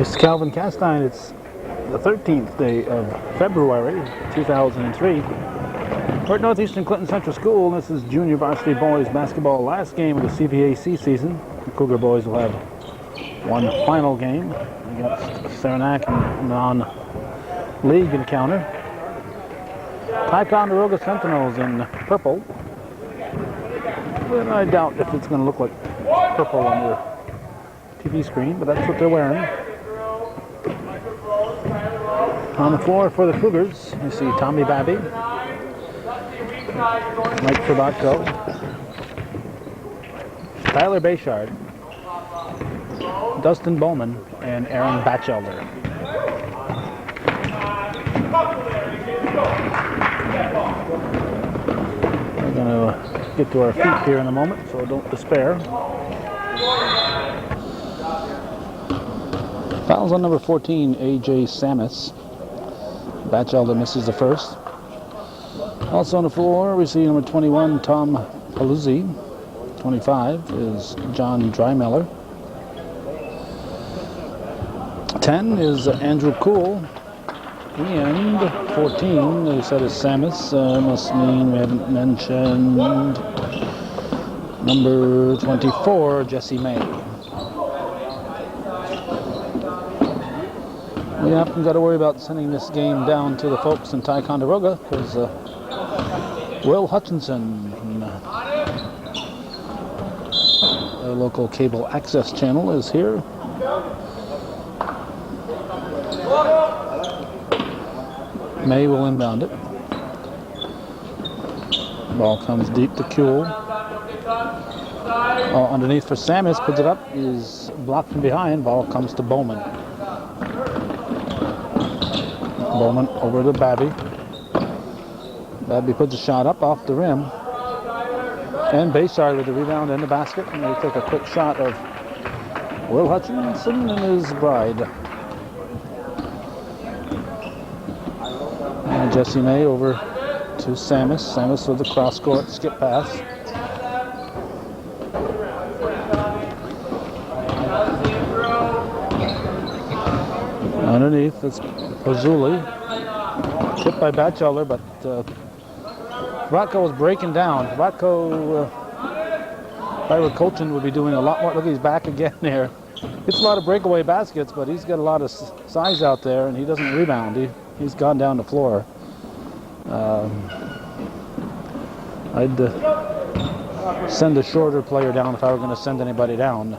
Mr. Calvin Castine, it's the 13th day of February 2003. We're at Northeastern Clinton Central School, and this is junior varsity boys basketball, last game of the CVAC season. The Cougar boys will have one final game against Saranac in non-league encounter. Ticonderoga Sentinels in purple. But I doubt if it's going to look like purple on your TV screen, but that's what they're wearing. On the floor for the Cougars, you see Tommy Babby, Mike Trabatko, Tyler Bayshard, Dustin Bowman, and Aaron Batchelder. We're going to get to our feet here in a moment, so don't despair. Fouls on number 14, A.J. Samus. Batchelder misses the first. Also on the floor, we see number 21, Tom Paluzzi. 25 is John Drymeller. 10 is Andrew Cool. And 14, they said is Samus. Must mean we haven't mentioned number 24, Jesse May. We haven't got to worry about sending this game down to the folks in Ticonderoga because Will Hutchinson from the local cable access channel is here. May will inbound it. Ball comes deep to Kuehl. Underneath for Samus, puts it up, is blocked from behind. Ball comes to Bowman. Bowman over to Babby. Babby puts a shot up off the rim. And Bayshard with the rebound and the basket. And they take a quick shot of Will Hutchinson and his bride. And Jesse May over to Samus. Samus with the cross court skip pass. Underneath, it's Pozzulli. Tipped by Batchelder, but Trabatko was breaking down. Trabatko, if I were coaching, would be doing a lot more. Look, he's back again there. It's a lot of breakaway baskets, but he's got a lot of size out there, and he doesn't rebound. He's gone down the floor. I'd send a shorter player down if I were going to send anybody down.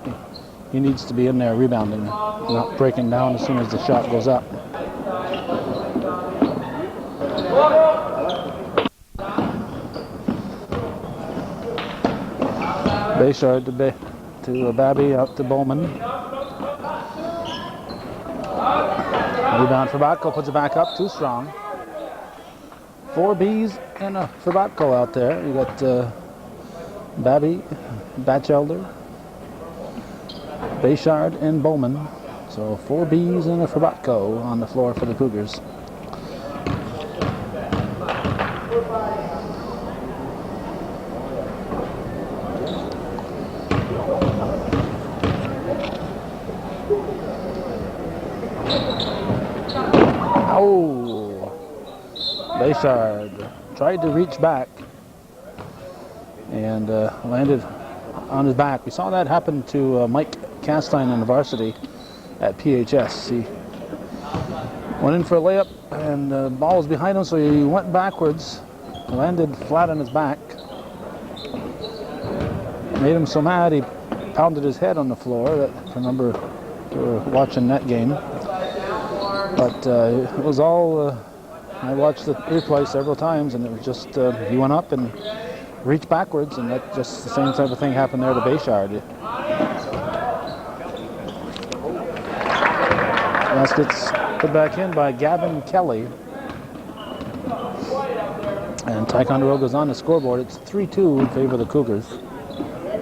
He needs to be in there rebounding, not breaking down as soon as the shot goes up. Bayshard to Babby, out to Bowman. Rebound for Trabatko, puts it back up, too strong. 4 Bs and a Trabatko out there. You got Babby, Batchelder, Bayshard, and Bowman. So 4 Bs and a Trabatko on the floor for the Cougars. Oh! Bayshard tried to reach back and landed on his back. We saw that happen to Mike Castine on the varsity at PHS. He went in for a layup and the ball was behind him, so he went backwards, landed flat on his back. Made him so mad he pounded his head on the floor. That, I remember we were watching that game. But it was all, I watched the replay several times, and it was just, he went up and reached backwards, and that just the same type of thing happened there to Bayshard. Basket's put back in by Gavin Kelly. And Ticonderoga's on the scoreboard. It's 3-2 in favor of the Cougars.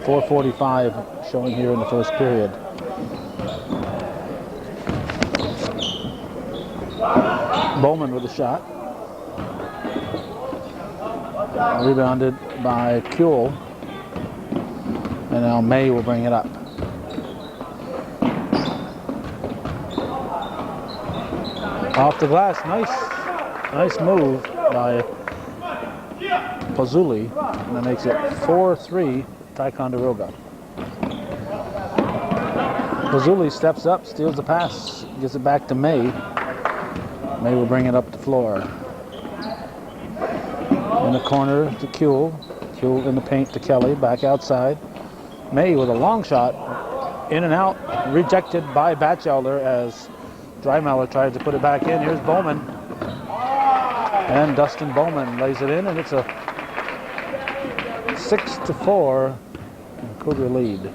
4:45 showing here in the first period. Bowman with a shot. Rebounded by Kuehl. And now May will bring it up. Off the glass, nice move by Pozzulli, and that makes it 4-3 Ticonderoga. Pozzulli steps up, steals the pass, gives it back to May. May will bring it up the floor. In the corner to Kuehl. Kuehl in the paint to Kelly, back outside. May with a long shot, in and out, rejected by Batchelder as Dreimeller tries to put it back in. Here's Bowman. And Dustin Bowman lays it in, and it's a 6-4 Cougar lead.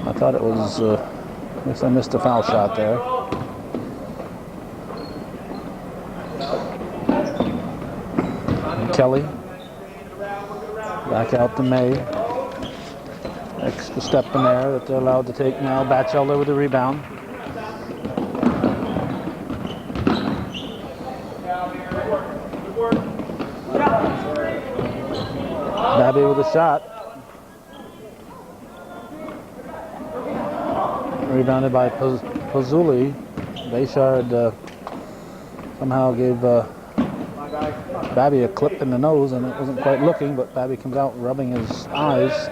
I thought it was, I guess I missed a foul shot there. Kelly. Back out to May. Extra step in there that they're allowed to take now. Batchelder with the rebound. Babby with a shot. Rebounded by Pozzulli. Bayshard somehow gave Babby a clip in the nose, and it wasn't quite looking, but Babby comes out rubbing his eyes.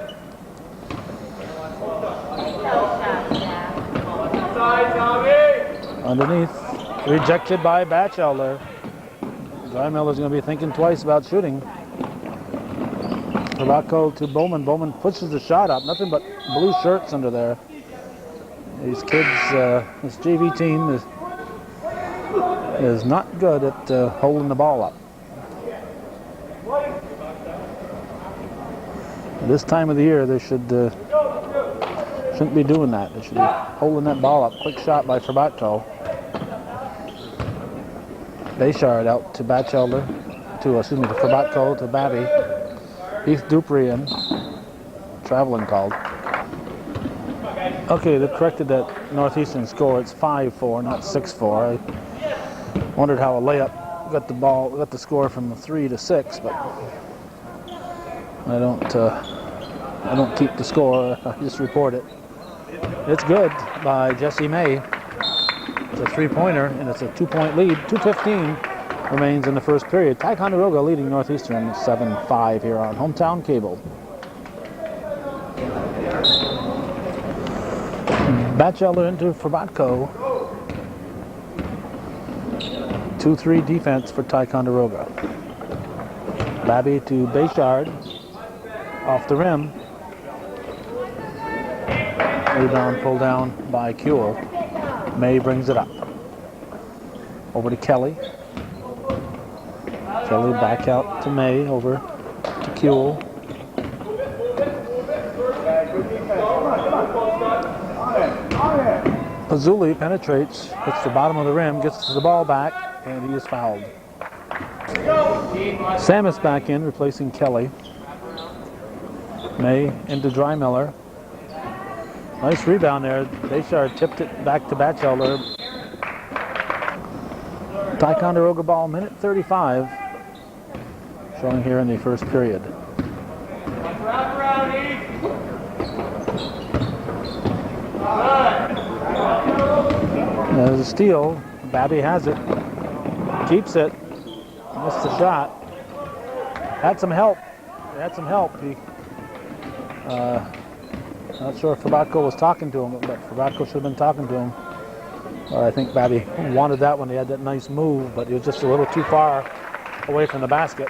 Underneath, rejected by Batchelder. Dreimeller's going to be thinking twice about shooting. Hrbatko to Bowman. Bowman pushes the shot up. Nothing but blue shirts under there. These kids, this JV team is not good at holding the ball up. This time of the year, they shouldn't be doing that. They should be holding that ball up. Quick shot by Hrbatko. Bayshard out to Batchelder, to Hrbatko to Babby. Heath Dupree in. Traveling called. Okay, they've corrected that Northeastern score. It's 5-4, not 6-4. I wondered how a layup got the score from 3 to 6, but I don't keep the score. I just report it. It's good by Jesse May. It's a three-pointer, and it's a 2-point lead. 2:15 remains in the first period. Ticonderoga leading Northeastern 7-5 here on Hometown Cable. Batchelder into Hrbatko. 2-3 defense for Ticonderoga. Babby to Bayshard. Off the rim. Rebound pulled down by Kuehl. May brings it up. Over to Kelly. Kelly back out to May. Over to Kuehl. Pozzulli penetrates, hits the bottom of the rim, gets the ball back, and he is fouled. Samus back in, replacing Kelly. May into Dreimeller. Nice rebound there. Bayshard tipped it back to Batchelder. Ticonderoga ball, minute 35. Showing here in the first period. There's a steal. Babby has it. Keeps it. Missed the shot. Had some help. He, not sure if Hrbatko was talking to him, but Hrbatko should have been talking to him. I think Babby wanted that one. He had that nice move, but he was just a little too far away from the basket.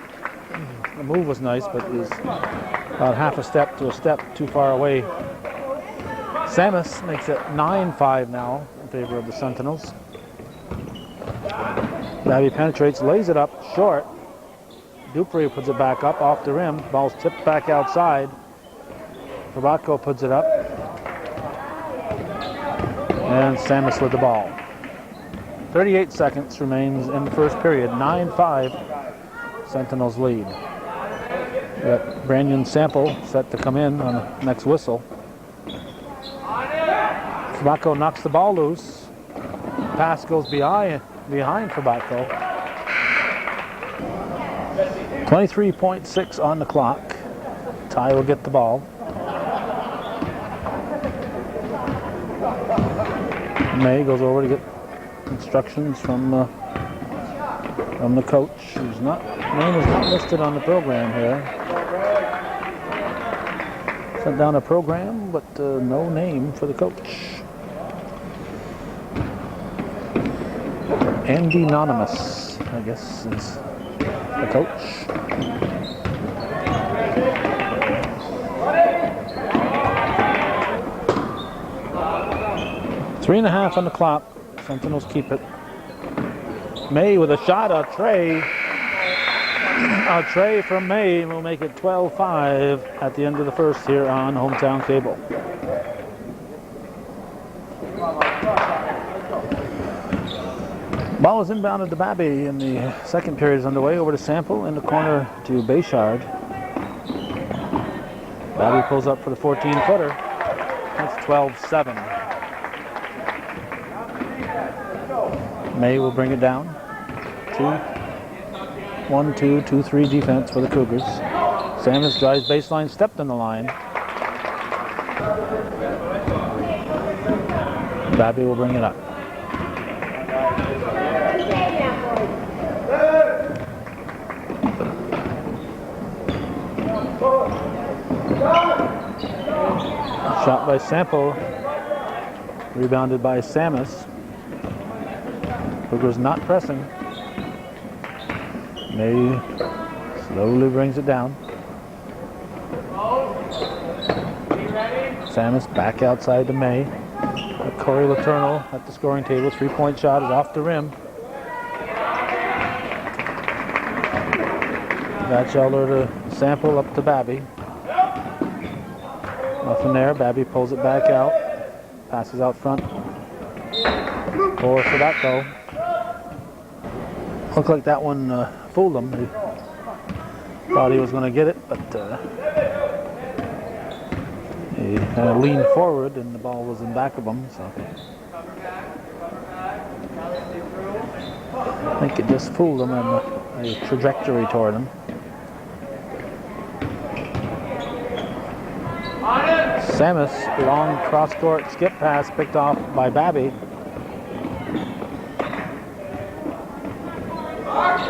The move was nice, but he was about half a step to a step too far away. Samus makes it 9-5 now in favor of the Sentinels. Babby penetrates, lays it up short. Dupree puts it back up off the rim. Ball's tipped back outside. Hrbatko puts it up. And Samus with the ball. 38 seconds remains in the first period. 9-5, Sentinels lead. We got Brandon Sample set to come in on the next whistle. Hrbatko knocks the ball loose. Pass goes behind Hrbatko. 23.6 on the clock. Ty will get the ball. May goes over to get instructions from the coach, whose name is not listed on the program here. Sent down a program, but no name for the coach. Andy Anonymous, I guess, is the coach. Three and a half on the clock. Sentinels keep it. May with a shot, a tray from May will make it 12-5 at the end of the first here on Hometown Cable. Ball is inbounded to Babby, and the second period is underway. Over to Sample in the corner to Bayshard. Babby pulls up for the 14-footer. That's 12-7. May will bring it down. 1-2-2-3 defense for the Cougars. Samus drives baseline, stepped on the line. Babby will bring it up. Shot by Sample, rebounded by Samus. Cougars not pressing. May slowly brings it down. Samus back outside to May. Corey Letourneau at the scoring table. Three-point shot is off the rim. Batchelder to Sample, up to Babby. Nothing there. Babby pulls it back out. Passes out front. For Sadako. Looked like that one fooled him. He thought he was going to get it, but he kind of leaned forward and the ball was in back of him. So I think it just fooled him on a trajectory toward him. Samus, long cross-court skip pass picked off by Babby.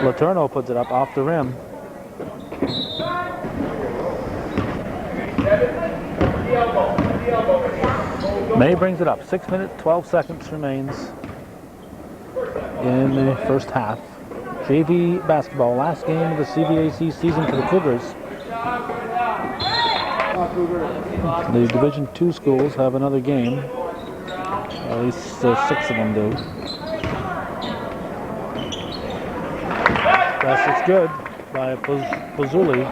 Letourneau puts it up off the rim. May brings it up. 6 minutes, 12 seconds remains in the first half. JV basketball, last game of the CVAC season for the Cougars. The Division II schools have another game. At least 6 of them do. Pass is good by Pozzulli.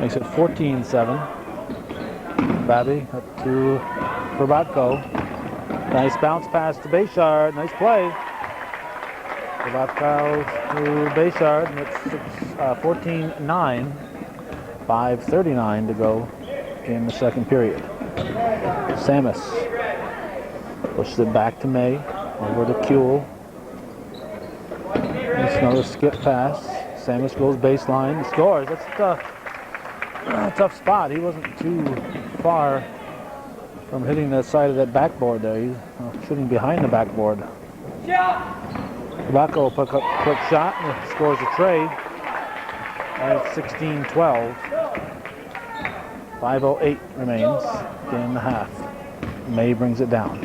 Makes it 14-7. Babby up to Probatko. Nice bounce pass to Bayshard. Nice play. Probatko to Bayshard. And it's 14-9. 5:39 to go in the second period. Samus pushes it back to May. Over to Kuehl. It's another skip pass. Samus goes baseline, scores. That's a tough spot. He wasn't too far from hitting the side of that backboard there. He's shooting behind the backboard. Probatko will pick up a quick shot and scores a tray. At 16-12. 5:08 remains in the half. May brings it down.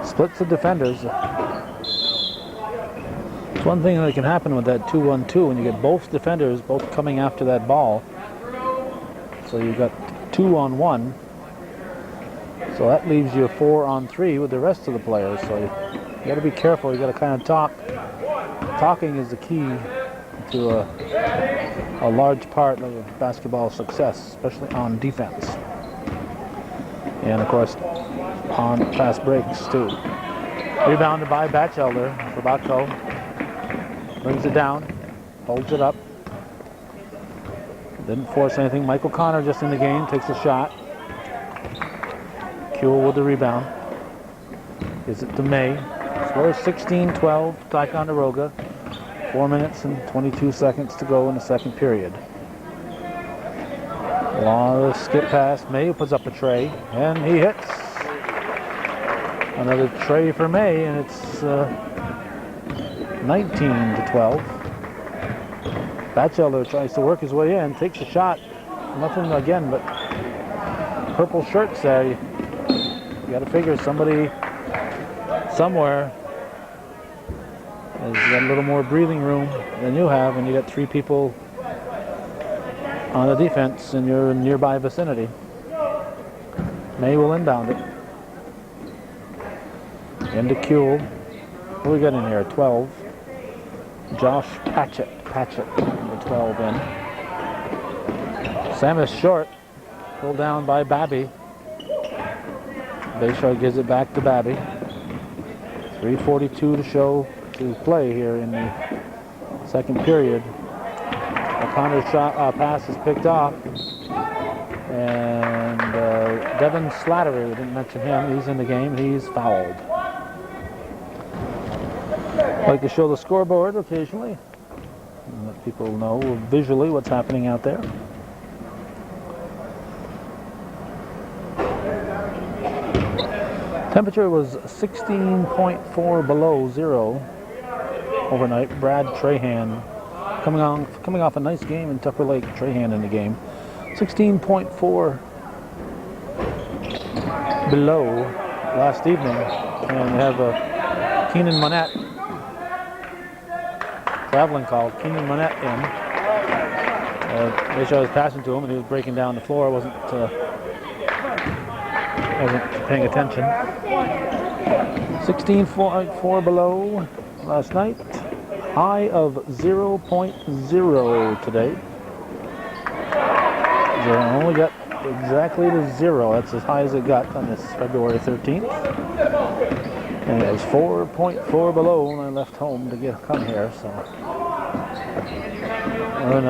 Splits the defenders. It's one thing that can happen with that 2-1-2 when you get both defenders both coming after that ball. So you've got 2-on-1. So that leaves you a 4-on-3 with the rest of the players. So you got to be careful. You got to kind of talk. Talking is the key to a large part of basketball success, especially on defense. And of course, on fast breaks too. Rebounded by Batchelder. Probatko brings it down, holds it up. Didn't force anything. Michael Connor just in the game, takes a shot. Kuehl with the rebound. Gives it to May. Score 16-12, Ticonderoga. 4 minutes and 22 seconds to go in the second period. Long skip pass. May puts up a tray, and he hits. Another tray for May, and it's 19-12. Batchelder tries to work his way in, takes a shot. Nothing again but purple shirts there. You got to figure somebody somewhere has got a little more breathing room than you have, and you got 3 people on the defense in your nearby vicinity. May will inbound it. Into Kuehl. What do we got in here? 12. Josh Patchett, number 12 in. Samus short. Pulled down by Babby. Bayshard gives it back to Babby. 3:42 to play here in the second period. O'Connor's pass is picked off. And Devin Slattery, we didn't mention him, he's in the game, he's fouled. Like to show the scoreboard occasionally and let people know visually what's happening out there. Temperature was 16.4 below zero overnight. Brad Trahan coming off a nice game in Tupper Lake. Trahan in the game. 16.4 below last evening, and we have Keenan Monette, traveling call. Keenan Monette in. Bayshard was passing to him, and he was breaking down the floor. wasn't paying attention. 16.4 below last night. High of 0.0 today. They only got exactly to 0. That's as high as it got on this February 13th. And it was 4.4 below when I left home to come here. So, and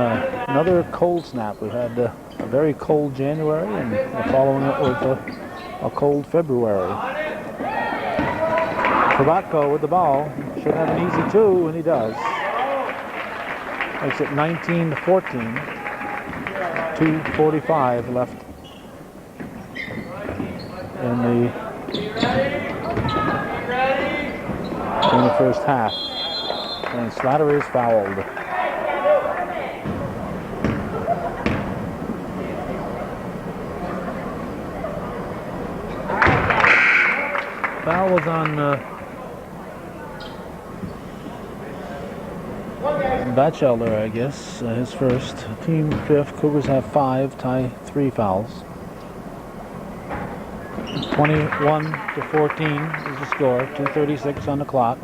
another cold snap. We had a very cold January, and following it with a cold February. Krabatko with the ball. Should have an easy 2, and he does. Makes it 19-14. 2:45 left in the first half. And Slattery is fouled. Foul was on Batchelder, I guess, his first. Team 5th. Cougars have 5, tie 3 fouls. 21-14 is the score. 2:36 on the clock.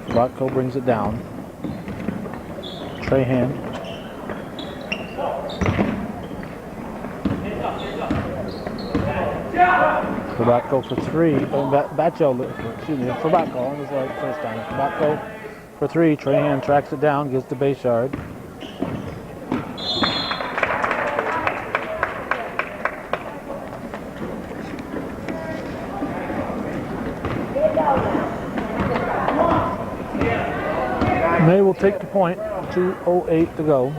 Botko brings it down. Trahan. Krabatko for 3. Batchelder, excuse me, Krabatko. I was right first time. Krabatko for 3. Trahan tracks it down, gives to Bayshard. May will take the point. 2:08 to go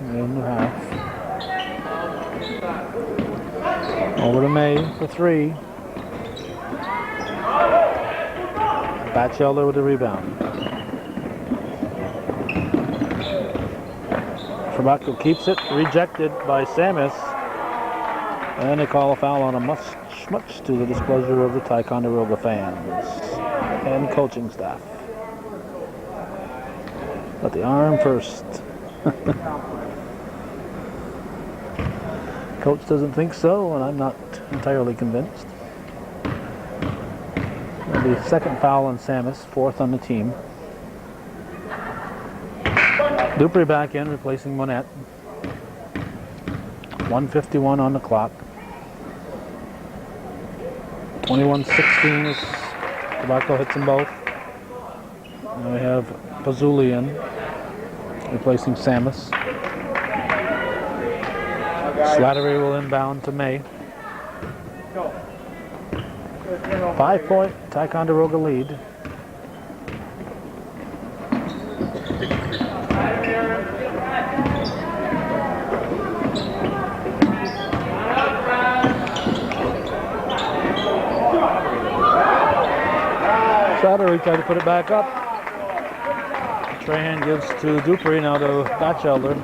in the half. Over to May for 3. Batchelder with the rebound. Krabatko keeps it, rejected by Samus, and they call a foul on him, much to the displeasure of the Ticonderoga fans and coaching staff. But the arm first. Coach doesn't think so, and I'm not entirely convinced. That'll be second foul on Samus, 4th on the team. Dupree back in, replacing Monette. 1:51 on the clock. 21-16 as Krabatko hits them both. And we have Pazzulli in, replacing Samus. Slattery will inbound to May. 5-point Ticonderoga lead. Dupree tried to put it back up. Trahan gives to Dupree, now to Batchelder.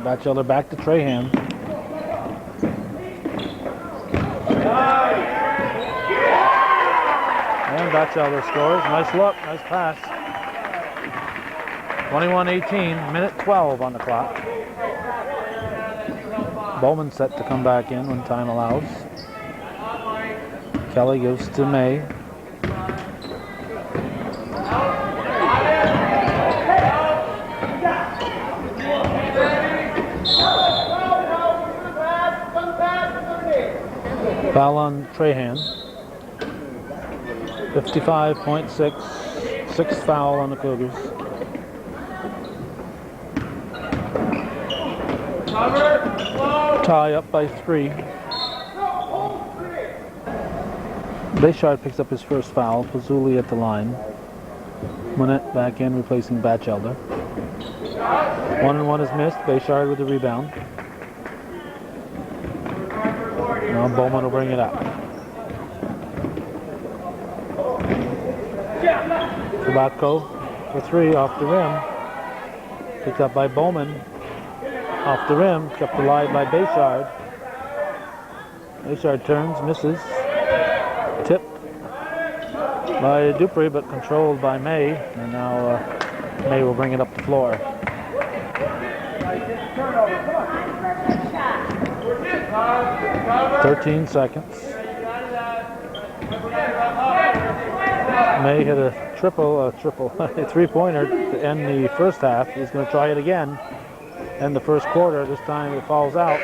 Batchelder back to Trahan. And Batchelder scores. Nice look, nice pass. 21-18, minute 12 on the clock. Bowman set to come back in when time allows. Kelly gives to May. Foul on Trahan. 55.6, sixth foul on the Cougars. Tie up by 3. Bayshard picks up his first foul. Pazzulli at the line. Monette back in, replacing Batchelder. 1-1 is missed. Bayshard with the rebound. Now Bowman will bring it up. Kubatko for 3 off the rim. Picked up by Bowman. Off the rim, kept alive by Bayshard. Bayshard turns, misses. Tipped by Dupree, but controlled by May. And now May will bring it up the floor. 13 seconds. May hit a three-pointer to end the first half. He's going to try it again. End the first quarter. This time it falls out.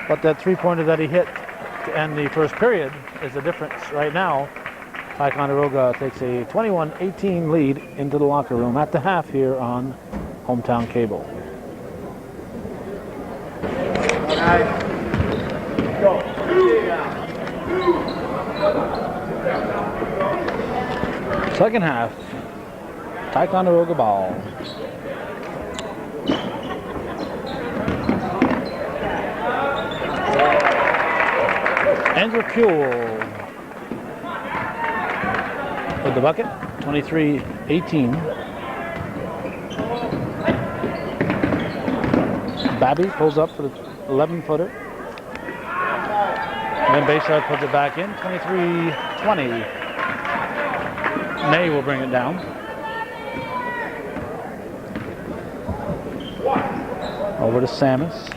But that three-pointer that he hit to end the first period is the difference right now. Ticonderoga takes a 21-18 lead into the locker room at the half here on Hometown Cable. Second half, Ticonderoga ball. Andrew Kuehl with the bucket, 23-18. Babby pulls up for the 11-footer. And then Bayshard puts it back in, 23-20. May will bring it down. Over to Samus.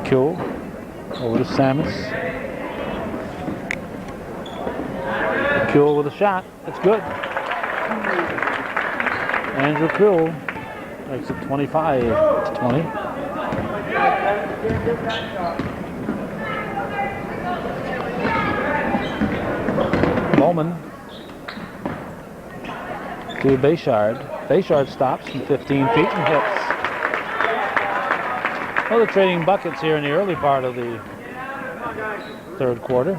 Kuehl. Over to Samus. Kuehl with a shot. It's good. Andrew Kuehl makes it 25-20. Bowman to Bayshard. Bayshard stops from 15 feet and hits. Well, they're trading buckets here in the early part of the third quarter.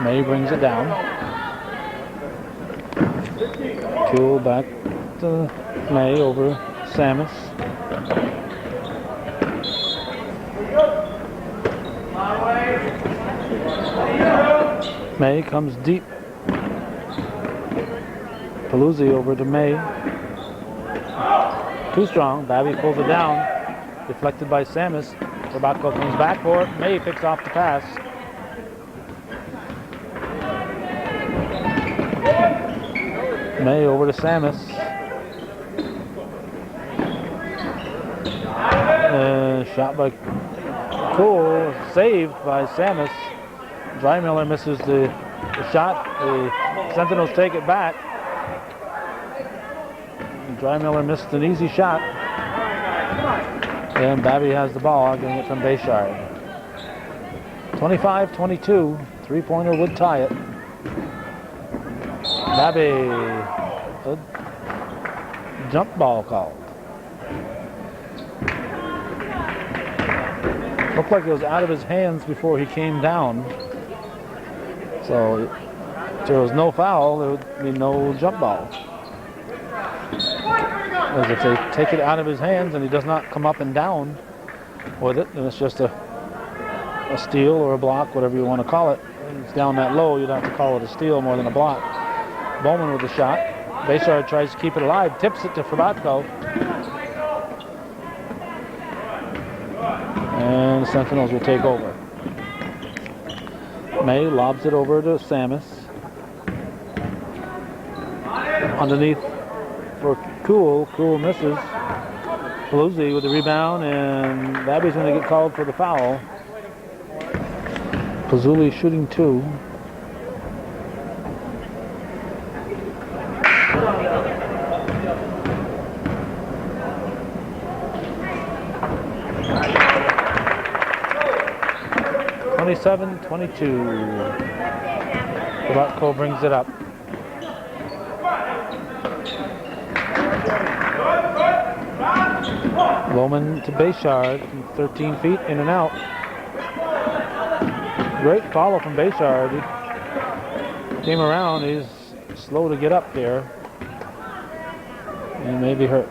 May brings it down. Kuehl back to May over Samus. May comes deep. Paluzzi over to May. Too strong. Babby pulls it down. Deflected by Samus. Kubatko comes back for it. May picks off the pass. May over to Samus. Shot by Kuehl. Saved by Samus. Drymiller misses the shot. The Sentinels take it back. Drymiller missed an easy shot. And Babby has the ball, getting it from Bayshard. 25-22. Three-pointer would tie it. Babby. A jump ball called. Looked like it was out of his hands before he came down. So if there was no foul, there would be no jump ball. As if they take it out of his hands and he does not come up and down with it, then it's just a a steal or a block, whatever you want to call it. When it's down that low, you'd have to call it a steal more than a block. Bowman with the shot. Bayshard tries to keep it alive, tips it to Frabatko. And the Sentinels will take over. May lobs it over to Samus. Underneath for Cool. Cool misses. Paluzzi with the rebound, and Babby's going to get called for the foul. Pazzulli shooting 2. (27-22). Frabatko brings it up. Bowman to Bayshard from 13 feet, in and out. Great follow from Bayshard. He came around. He's slow to get up there. He may be hurt.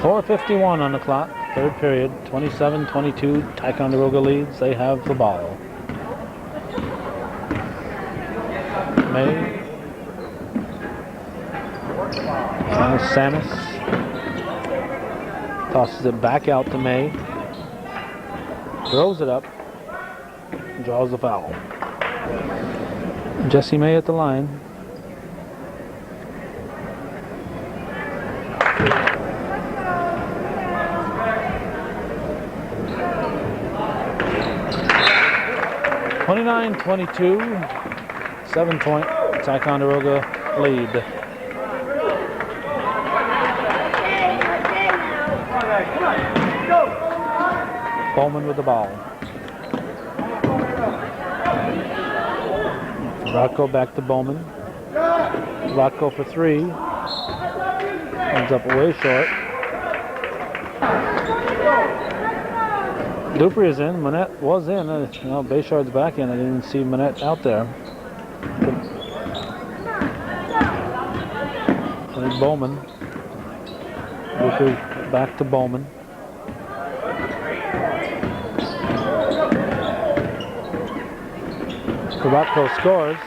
.4:51 on the clock, third period. 27-22. Ticonderoga leads. They have the ball. May. Samus tosses it back out to May. Throws it up. And draws the foul. Jesse May at the line. (29-22). 7-point Ticonderoga lead. Bowman with the ball. Frabatko back to Bowman. Frabatko for 3. Ends up way short. Dupree is in. Manette was in. No, Bayshard's back in. I didn't see Manette out there. There's Bowman. Dupree back to Bowman. Frabatko scores.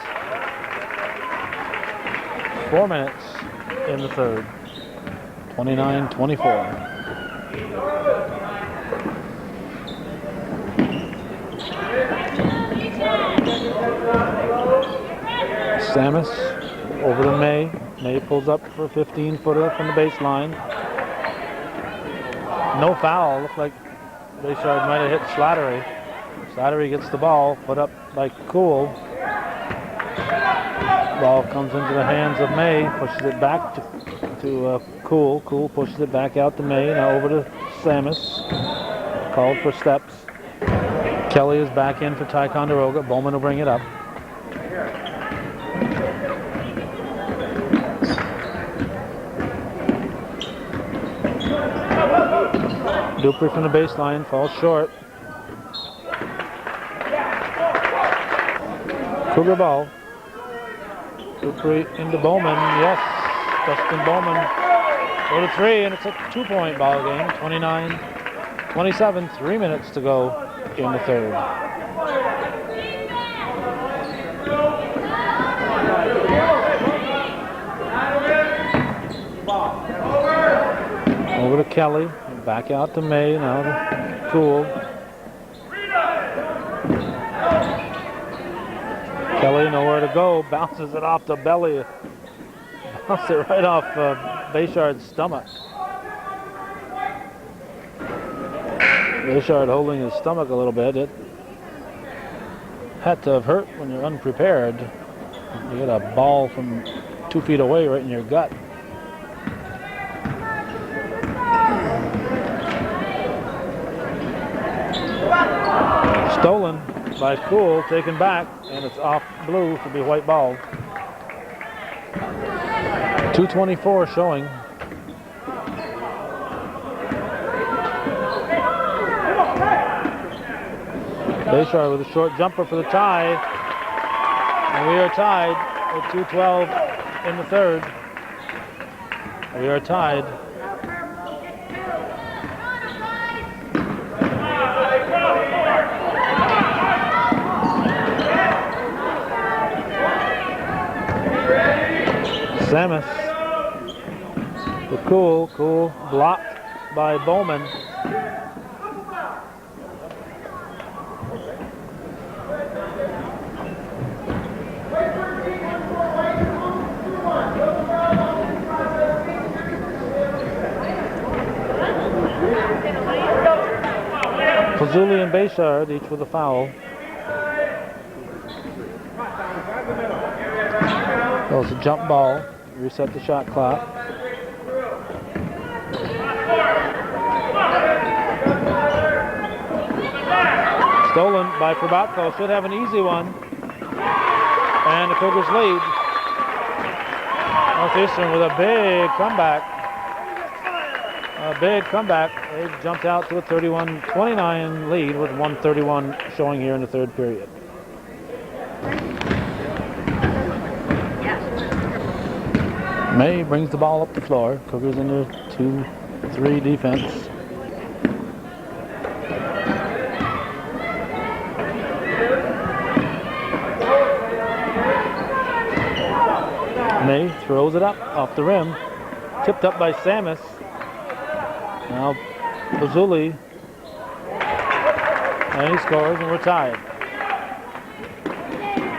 4 minutes in the third. 29-24. Samus over to May. May pulls up for a 15-footer from the baseline. No foul. Looked like Bayshard might have hit Slattery. Slattery gets the ball, put up by Cool. Ball comes into the hands of May, pushes it back to Cool. Cool pushes it back out to May. Now over to Samus. Called for steps. Kelly is back in for Ticonderoga. Bowman will bring it up. Dupree from the baseline falls short. Cougar ball. Dupree into Bowman. Yes, Dustin Bowman. Go to 3, and it's a 2-point ball game. 29-27. 3 minutes to go in the third. Over to Kelly. Back out to May. Now to Cool. Kelly nowhere to go, bounces it off the belly. Bounces it right off Bayshard's stomach. Bayshard holding his stomach a little bit. It had to have hurt when you're unprepared. You get a ball from 2 feet away right in your gut. Stolen by Cool, taken back, and it's off blue to be white ball. 2:24 showing. Bayshard with a short jumper for the tie. And we are tied with 2:12 in the third. We are tied. Samus. The cool blocked by Bowman. Fazuli and Bayshard each with a foul. That was a jump ball. Reset the shot clock. Stolen by Probatko. Should have an easy one. And the Cougars lead. Northeastern with a big comeback. A big comeback. They jumped out to a 31-29 lead with 1:31 showing here in the third period. May brings the ball up the floor. Cougars in their 2-3 defense. May throws it up off the rim. Tipped up by Samus. Now Fazuli. And he scores and we're tied.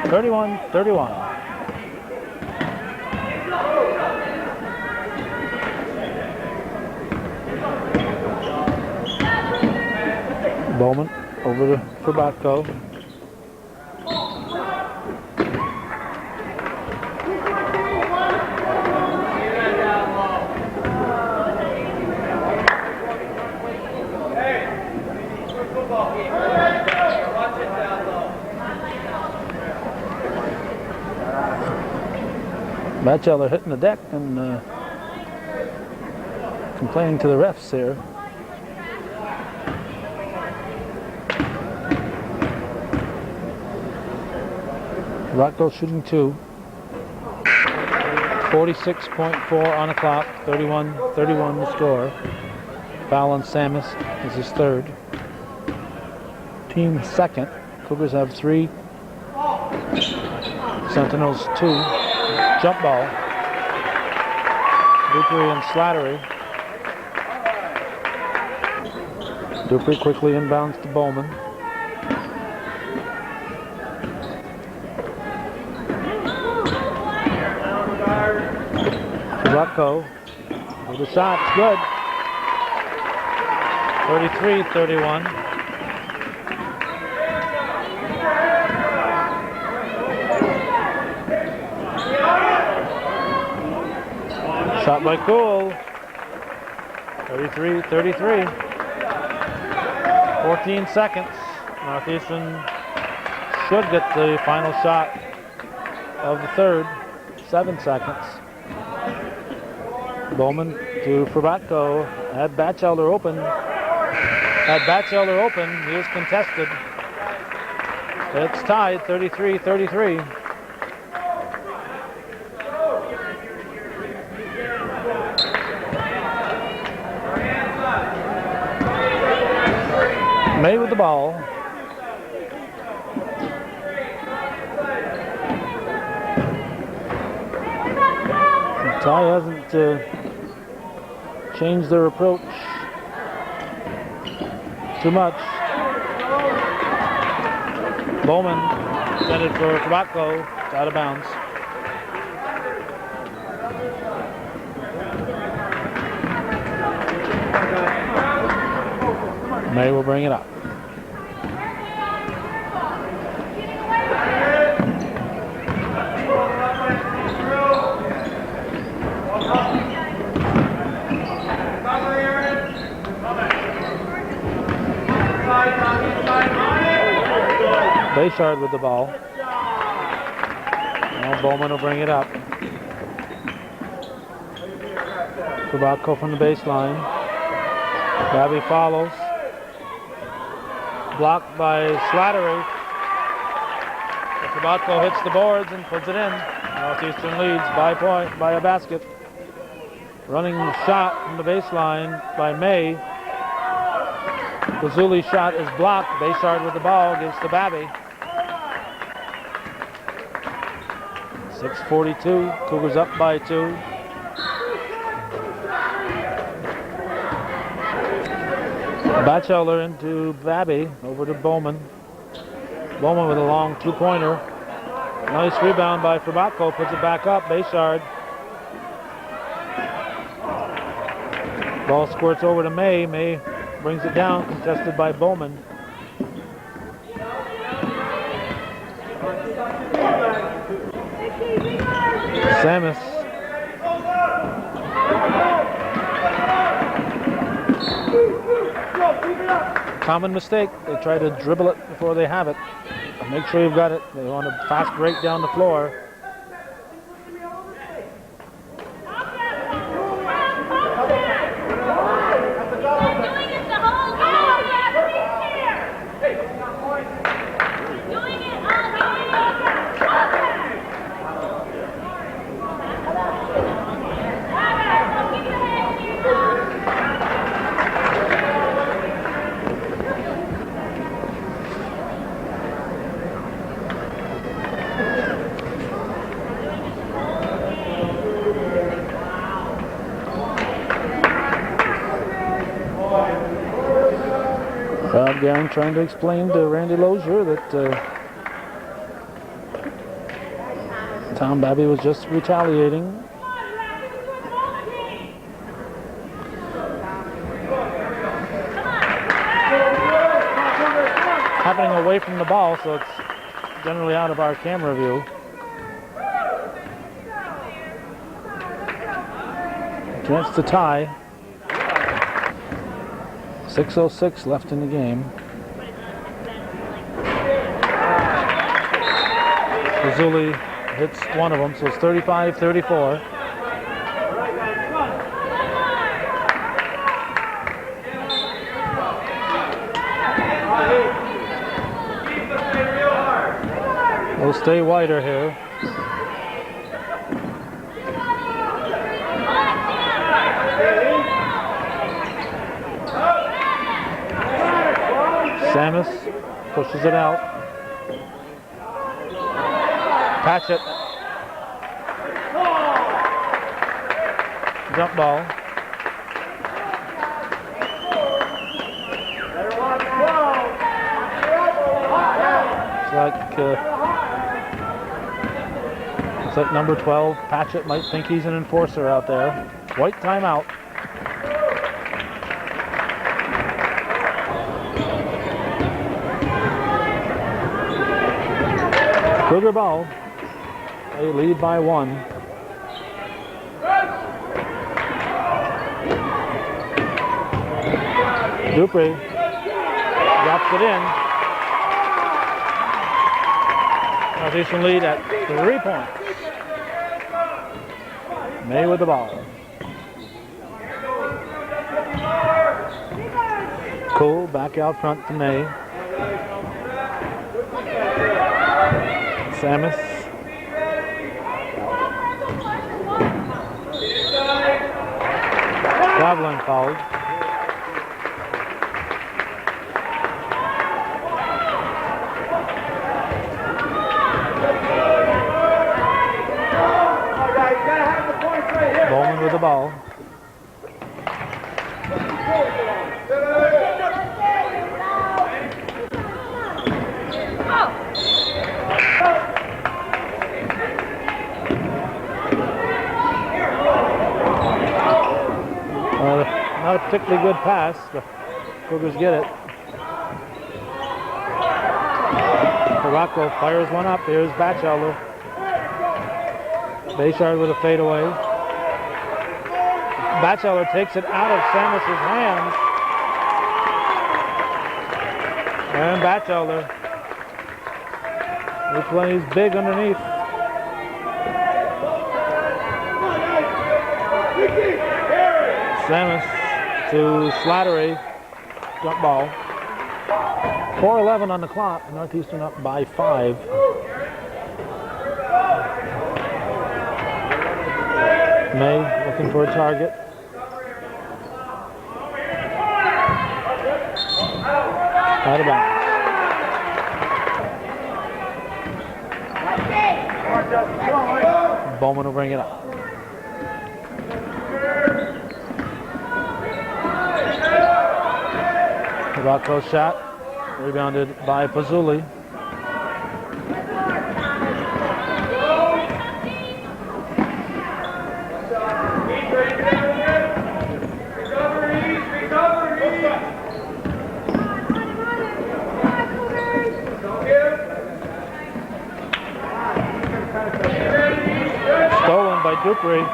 31-31. Bowman over to Probatko. Batchelder hitting the deck and complaining to the refs here. Rockville shooting 2. 46.4 on the clock. 31-31 the score. Foul on Samus is his third. Team second. Cougars have 3. Sentinels 2. Jump ball. Dupree and Slattery. Dupree quickly inbounds to Bowman. Rocco with the shot, it's good. 33-31. Shot by Cool. 33-33. 14 seconds. Northeastern should get the final shot of the third. 7 seconds. Bowman to Probatko. Had Batchelder open. He is contested. It's tied 33-33. May with the ball. Ty hasn't changed their approach too much. Bowman sent it for Probatko. It's out of bounds. May will bring it up. Bayshard with the ball. Now Bowman will bring it up. Probatko from the baseline. Gabby follows. Blocked by Slattery. Probatko hits the boards and puts it in. Northeastern leads by a basket. Running shot from the baseline by May. Fazzuli's shot is blocked. Bayshard with the ball gives to Babby. 6:42. Cougars up by 2. Batchelder into Babby, over to Bowman. Bowman with a long 2-pointer. Nice rebound by Frabacco, puts it back up, Bayshard. Ball squirts over to May. May brings it down, contested by Bowman. Samus. Common mistake. They try to dribble it before they have it. Make sure you've got it. They want a fast break down the floor. Bob Gown trying to explain to Randy Lozier that Tom Babby was just retaliating. Happening away from the ball, so it's generally out of our camera view. Chance to tie. 6:06 left in the game. Mazzulli hits one of them, so it's 35-34. They'll stay wider here. Samus pushes it out. Patchett. Jump ball. It's like number 12. Patchett might think he's an enforcer out there. White timeout. Cougar ball. They lead by 1. Dupree drops it in. Northeastern lead at 3 points. May with the ball. Cole back out front to May. Samus. Traveling fouled. Bowman with the ball. Not a particularly good pass. The Cougars get it. Rocco fires one up. Here's Batchelder. Bayshard with a fadeaway. Batchelder takes it out of Samus's hands. And Batchelder, he plays big underneath. Samus to Slattery, jump ball. 4:11 on the clock, Northeastern up by 5. May looking for a target. Out of bounds. Bowman will bring it up. Rocco's shot, rebounded by Pazzulli. Stolen by Dupree.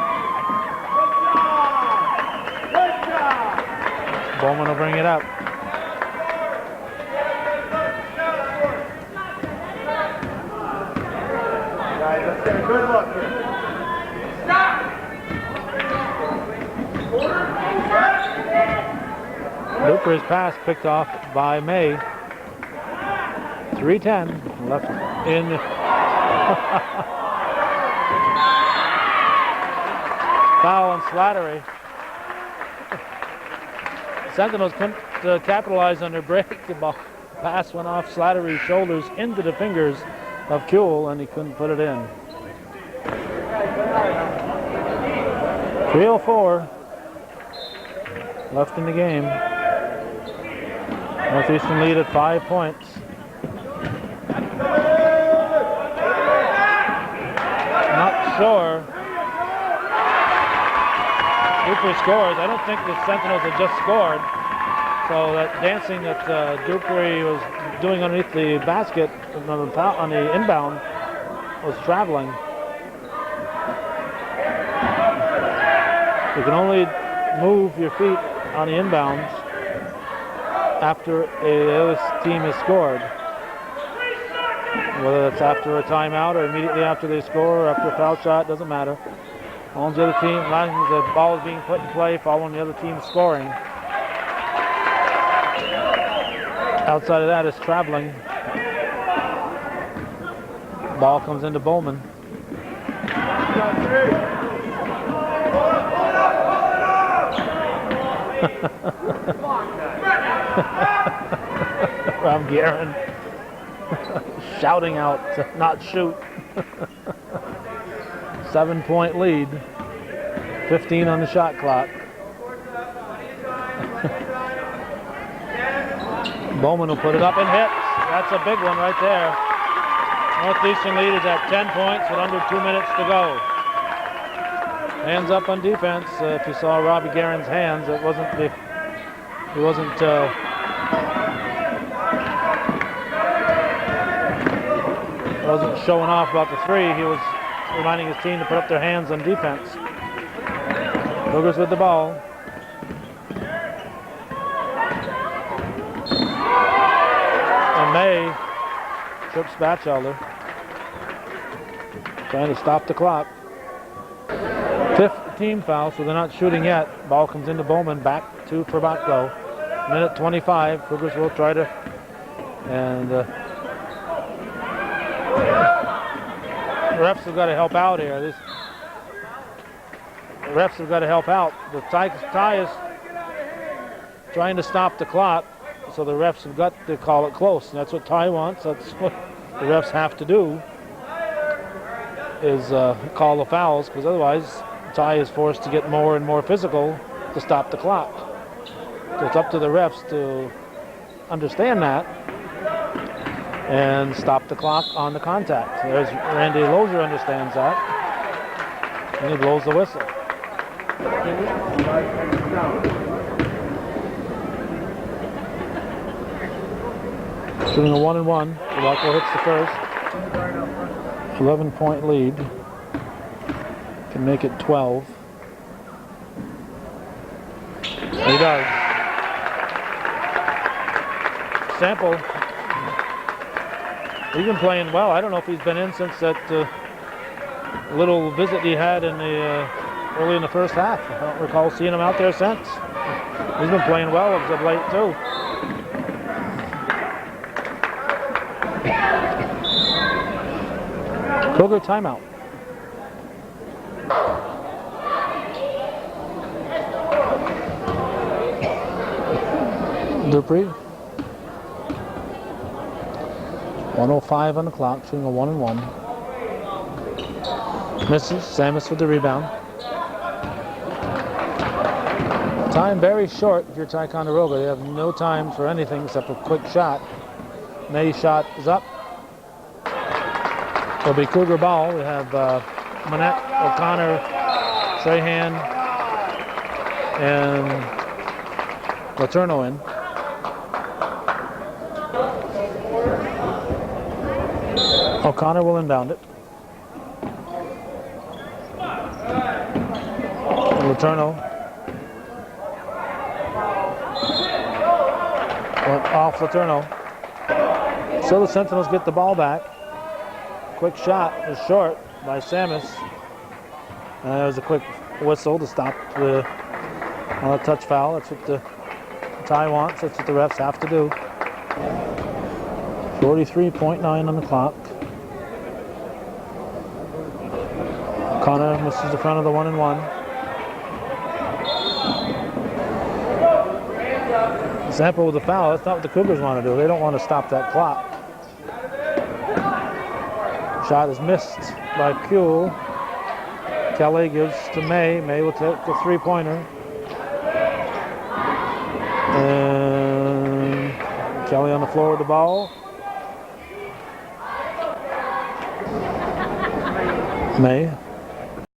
Bowman will bring it up. Guys, let's get a good look here. Dupree's pass picked off by May. 3:10 left in. Foul on Slattery. Sentinels couldn't capitalize on their break. The ball pass went off Slattery's shoulders into the fingers of Kuehl, and he couldn't put it in. 3:04 left in the game. Northeastern lead at 5 points. Not sure. Dupree scores. I don't think the Sentinels had just scored. So that dancing that Dupree was doing underneath the basket on the inbound was traveling. You can only move your feet on the inbounds after the other team has scored. Whether it's after a timeout or immediately after they score or after a foul shot, doesn't matter. As long as the other team, as long as the ball is being put in play following the other team scoring. Outside of that is traveling. Ball comes into Bowman. Ram Guerin shouting out to not shoot. 7-point lead. 15 on the shot clock. Bowman will put it up and hits. That's a big one right there. Northeastern lead is at 10 points with under 2 minutes to go. Hands up on defense. If you saw Robbie Guerin's hands, he wasn't showing off about the three. He was reminding his team to put up their hands on defense. Cougars with the ball. And May trips Batchelder, trying to stop the clock. 5th team foul, so they're not shooting yet. Ball comes into Bowman, back to Probatko. Minute 25. Cougars will try to, and the refs have got to help out here. The refs have got to help out. The tie is trying to stop the clock, so the refs have got to call it close. And that's what Ty wants. That's what the refs have to do, is call the fouls, because otherwise Ty is forced to get more and more physical to stop the clock. So it's up to the refs to understand that and stop the clock on the contact. There's Randy Lozier understands that, and he blows the whistle. Shooting a 1-and-1. Probatko hits the first. 11-point lead. Can make it 12. He does. Sample. He's been playing well. I don't know if he's been in since that little visit he had in the early in the first half. I don't recall seeing him out there since. He's been playing well as of late too. Cougar timeout. Dupree. 1:05 on the clock, shooting a 1-and-1. Misses. Samus with the rebound. Time very short if you're Ticonderoga. They have no time for anything except a quick shot. May's shot is up. It'll be Cougar ball. We have Manette, O'Connor, Strahan, and Letourneau in. O'Connor will inbound it. Letourneau went off Letourneau. So the Sentinels get the ball back. Quick shot is short by Samus. And there's a quick whistle to stop the touch foul. That's what the tie wants. That's what the refs have to do. 43.9 on the clock. Connor misses the front of the 1-and-1. Zampa with the foul. That's not what the Cougars want to do. They don't want to stop that clock. Shot is missed by Kuehl. Kelly gives to May. May will take the three-pointer. And Kelly on the floor with the ball. May